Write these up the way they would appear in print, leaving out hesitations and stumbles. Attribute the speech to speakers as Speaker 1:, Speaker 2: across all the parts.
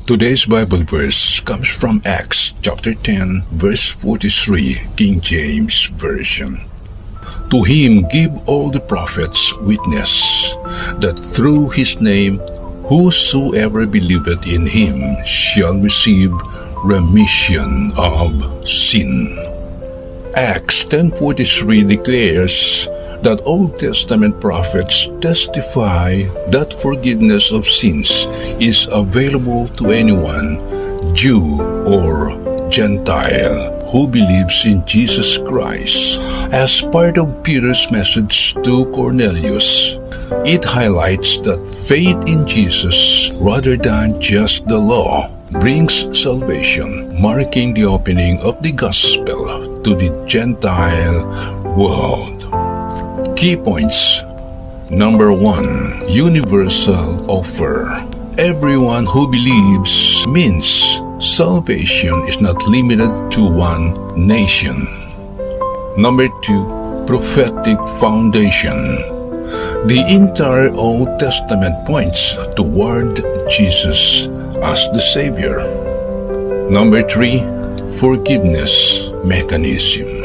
Speaker 1: Today's Bible verse comes from Acts chapter 10, verse 43, King James Version. To him give all the prophets witness, that through his name whosoever believeth in him shall receive remission of sin. Acts 10:43 declares that Old Testament prophets testify that forgiveness of sins is available to anyone, Jew or Gentile, who believes in Jesus Christ. As part of Peter's message to Cornelius, it highlights that faith in Jesus, rather than just the law, brings salvation, marking the opening of the gospel to the Gentile world. Key points. Number 1. Universal offer. Everyone who believes means salvation is not limited to one nation. Number 2. Prophetic foundation. The entire Old Testament points toward Jesus as the Savior. Number 3. Forgiveness mechanism.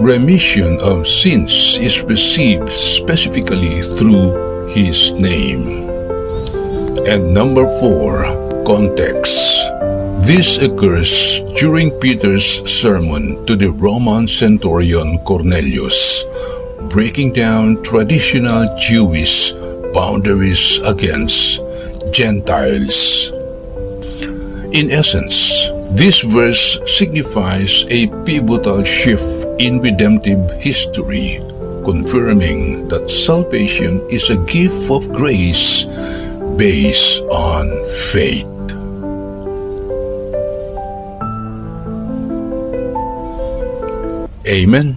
Speaker 1: Remission of sins is received specifically through His name. And number 4, context. This occurs during Peter's sermon to the Roman centurion Cornelius, breaking down traditional Jewish boundaries against Gentiles. In essence, this verse signifies a pivotal shift in redemptive history, confirming that salvation is a gift of grace based on faith. Amen.